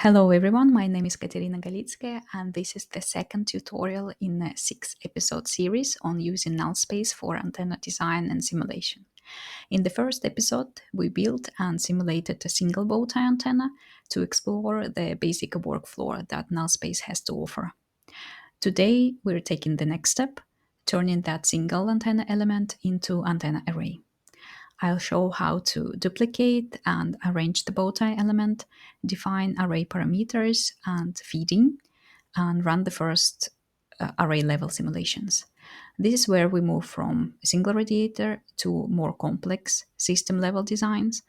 Hello everyone, my name is Katerina Galitsky and this is the second tutorial in a 6-episode series on using Nullspace for antenna design and simulation. In the first episode, we built and simulated a single bow tie antenna to explore the basic workflow that Nullspace has to offer. Today, we're taking the next step, turning that single antenna element into antenna array. I'll show how to duplicate and arrange the bow tie element, define array parameters and feeding, and run the first array level simulations. This is where we move from a single radiator to more complex system level designs,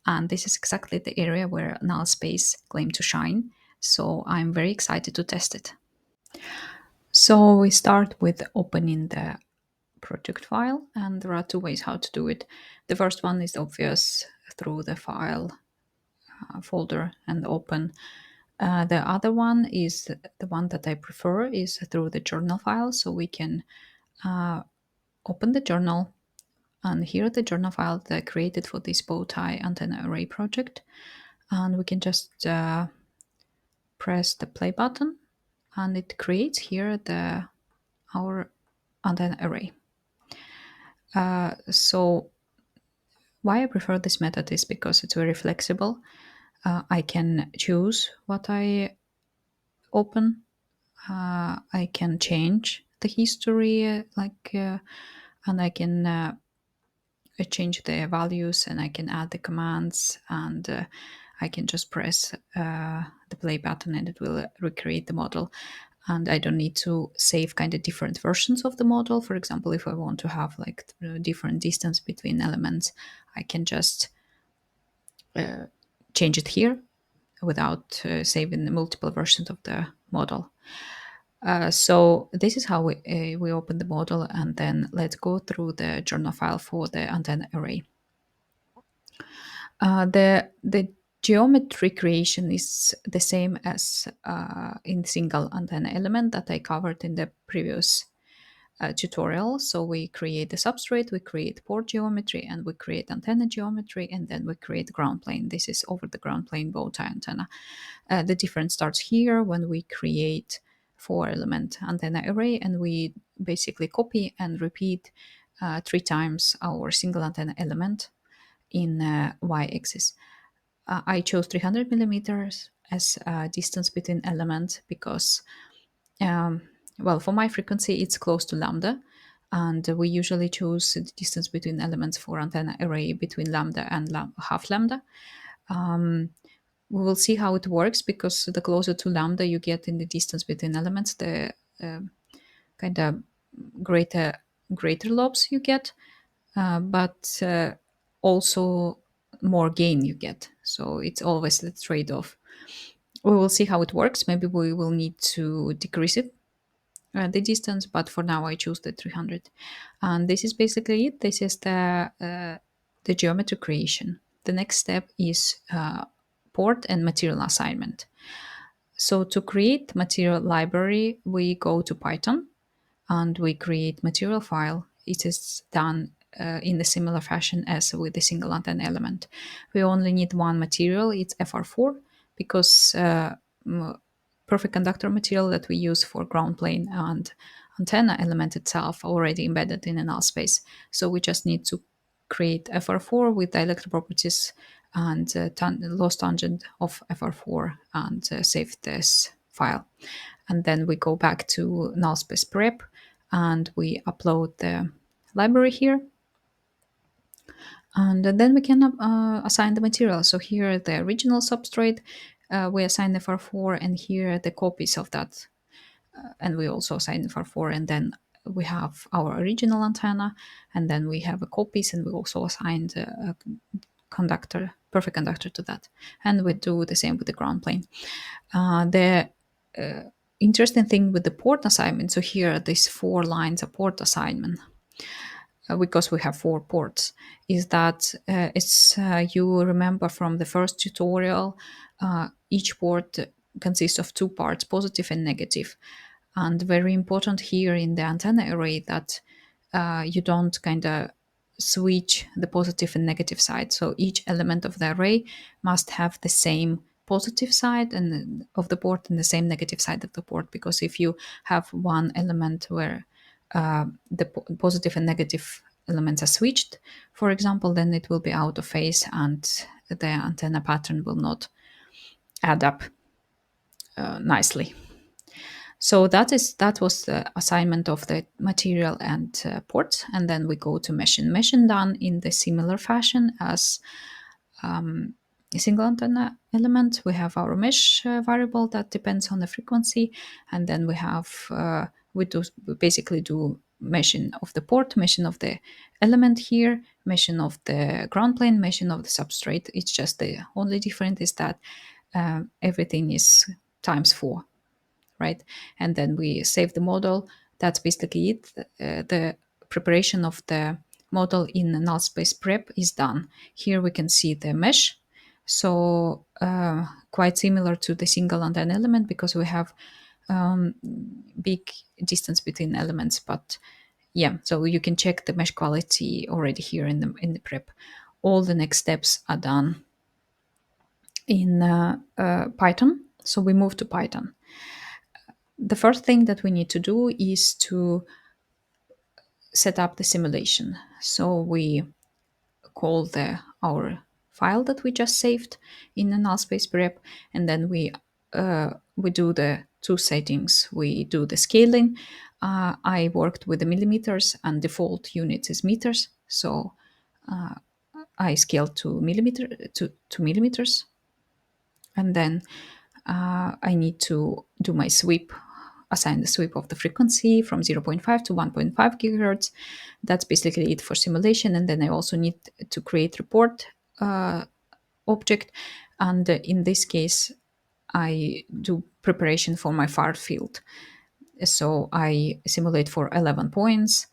and this is exactly the area where Nullspace claimed to shine, so I'm very excited to test it. So we start with opening the project file, and there are two ways how to do it. The first one is obvious through the file folder and open. The other one is the one that I prefer is through the journal file, so we can open the journal, and here the journal file that I created for this bow tie antenna array project, and we can just press the play button, and it creates here our antenna array. So why I prefer this method is because it's very flexible. I can choose what I open. I can change the history, and I can change the values, and I can add the commands, and I can just press the play button, and it will recreate the model. And I don't need to save kind of different versions of the model. For example, if I want to have like different distance between elements, I can just change it here without saving the multiple versions of the model. So this is how we open the model, and then let's go through the journal file for the antenna array. The geometry creation is the same as in single antenna element that I covered in the previous tutorial. So we create the substrate, we create port geometry, and we create antenna geometry, and then we create ground plane. This is over the ground plane bow tie antenna. The difference starts here when we create 4-element antenna array, and we basically copy and repeat 3 times our single antenna element in y-axis. I chose 300 millimeters as distance between elements because well, for my frequency, it's close to lambda, and we usually choose the distance between elements for antenna array between lambda and half lambda. We will see how it works, because the closer to lambda you get in the distance between elements, the kind of greater lobes you get, but also more gain you get. So it's always the trade-off. We will see how it works. Maybe we will need to decrease it, the distance, but for now I choose the 300. And this is basically it. This is the geometry creation. The next step is port and material assignment. So to create material library, we go to Python and we create material file. It is done in the similar fashion as with the single antenna element. We only need one material, it's FR4, because perfect conductor material that we use for ground plane and antenna element itself already embedded in a Nullspace. So we just need to create FR4 with dielectric properties and loss tangent of FR4, and save this file. And then we go back to Nullspace prep and we upload the library here. And then we can assign the material. So here the original substrate, we assign the FR4, and here the copies of that. And we also assign FR4, and then we have our original antenna, and then we have a copies, and we also assigned a conductor, perfect conductor to that. And we do the same with the ground plane. The interesting thing with the port assignment, so here these 4 lines of port assignment, because we have 4 ports, is that you remember from the first tutorial, each port consists of 2 parts, positive and negative. And very important here in the antenna array that you don't kind of switch the positive and negative side. So each element of the array must have the same positive side and of the board and the same negative side of the board, because if you have one element where the positive and negative elements are switched, for example, then it will be out of phase and the antenna pattern will not add up nicely. So that was the assignment of the material and ports, and then we go to mesh. And mesh done in the similar fashion as a single antenna element. We have our mesh variable that depends on the frequency, and then we basically do meshing of the port, meshing of the element here, meshing of the ground plane, meshing of the substrate. It's just the only difference is that everything is times 4, right? And then we save the model. That's basically it. The preparation of the model in the Nullspace prep is done. Here we can see the mesh. So quite similar to the single antenna element, because we have big distance between elements. But yeah, so you can check the mesh quality already here in the prep. All the next steps are done in Python. So we move to Python. The first thing that we need to do is to set up the simulation. So we call our file that we just saved in the nullspace prep, and then we do the two settings. We do the scaling. I worked with the millimeters, and default units is meters. So I scaled to millimeters, and then I need to do my sweep, assign the sweep of the frequency from zero point 0.5 to 1.5 gigahertz. That's basically it for simulation. And then I also need to create report object. And in this case, I do preparation for my far field. So I simulate for 11 points.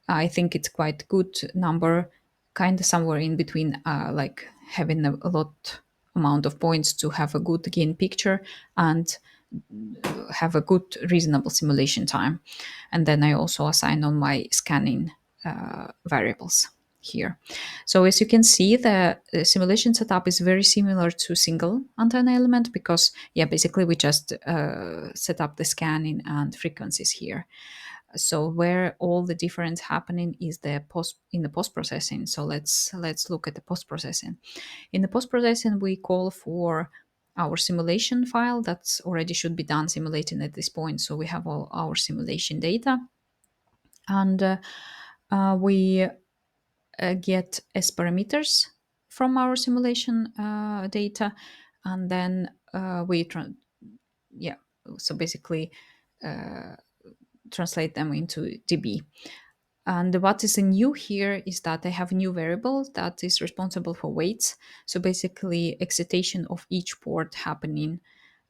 I think it's quite good number, kind of somewhere in between, like having a lot amount of points to have a good gain picture and have a good reasonable simulation time. And then I also assign on my scanning variables here. So as you can see, the simulation setup is very similar to single antenna element, because yeah, basically we just set up the scanning and frequencies here. So where all the difference happening is the post processing. So let's look at the post processing. In the post processing, we call for our simulation file that's already should be done simulating at this point. So we have all our simulation data, and we get S parameters from our simulation data, and then yeah, so basically translate them into dB. And what is new here is that I have a new variable that is responsible for weights. So basically, excitation of each port happening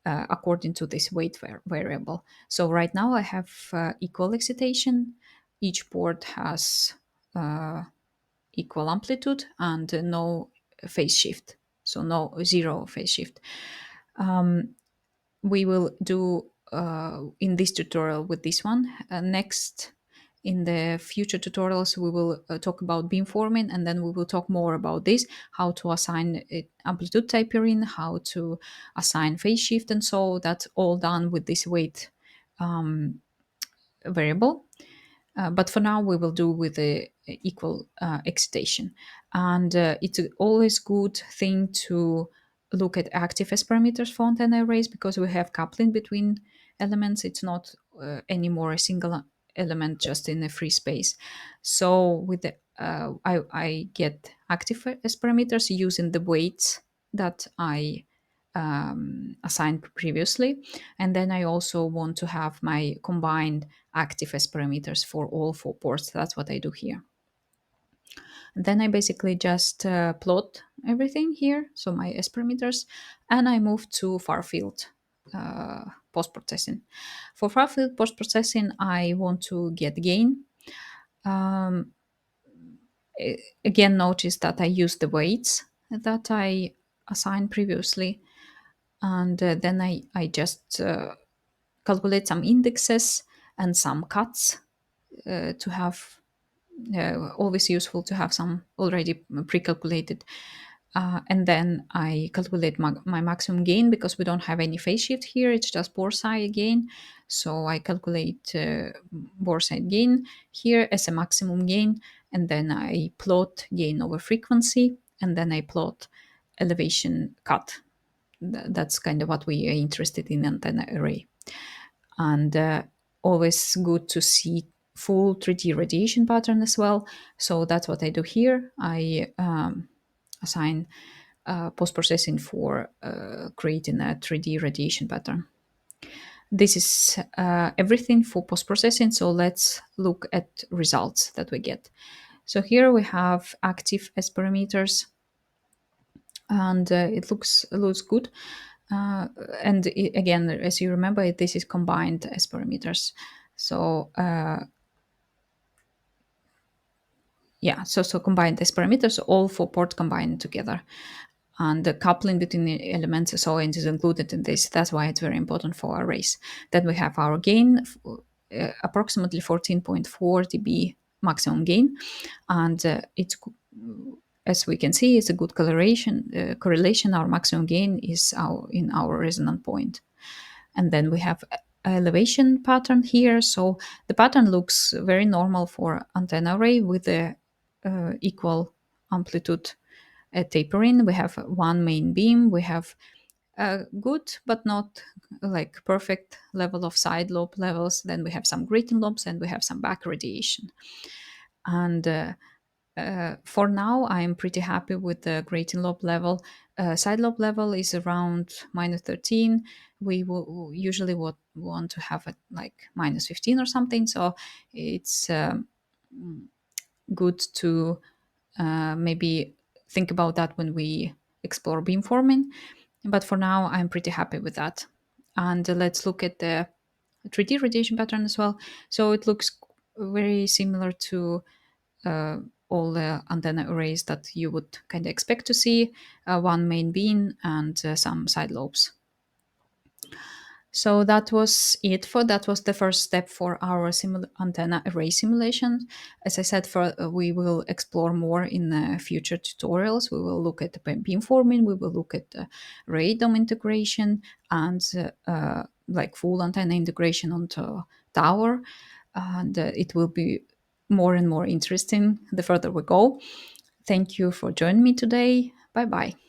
according to this weight variable. So right now I have equal excitation. Each port has equal amplitude and no phase shift. So no zero phase shift. We will do in this tutorial with this one. Next, in the future tutorials, we will talk about beamforming, and then we will talk more about this, how to assign amplitude tapering, how to assign phase shift, and so that's all done with this weight variable. But for now, we will do with the equal excitation. And it's always good thing to look at active S parameters for antenna arrays, because we have coupling between elements. It's not anymore a single element just in a free space. So with the I get active S parameters using the weights that I assigned previously. And then I also want to have my combined active S parameters for all 4 ports. That's what I do here. And then I basically just plot everything here, so my S parameters, and I move to far field post processing. For far field post processing, I want to get gain. Again, notice that I use the weights that I assigned previously, and then I just calculate some indexes and some cuts to have always useful to have some already pre-calculated And then I calculate my maximum gain because we don't have any phase shift here. It's just bore side gain. So I calculate bore side gain here as a maximum gain. And then I plot gain over frequency. And then I plot elevation cut. That's kind of what we are interested in antenna array. And always good to see full 3D radiation pattern as well. So that's what I do here. I assign post processing for creating a 3D radiation pattern. This is everything for post processing. So let's look at results that we get. So here we have active S parameters, and it looks good. And again, as you remember, this is combined S parameters. So yeah, so combined S parameters, all four ports combined together. And the coupling between the elements is included in this. That's why it's very important for arrays. Then we have our gain, approximately 14.4 dB maximum gain, and it's, as we can see, it's a good correlation. Our maximum gain is in our resonant point. And then we have elevation pattern here. So the pattern looks very normal for antenna array with the equal amplitude tapering. We have one main beam. We have a good but not like perfect level of side lobe levels. Then we have some grating lobes, and we have some back radiation. And for now, I'm pretty happy with the grating lobe level. Side lobe level is around -13. We will usually would want to have it like -15 or something. So it's good to maybe think about that when we explore beamforming. But for now, I'm pretty happy with that. And let's look at the 3D radiation pattern as well. So it looks very similar to all the antenna arrays that you would kind of expect to see, one main beam and some side lobes. So that was it for that was the first step for our antenna array simulation. As I said, we will explore more in future tutorials. We will look at the beamforming, we will look at radome integration, and like full antenna integration onto tower. And it will be more and more interesting the further we go. Thank you for joining me today. Bye bye.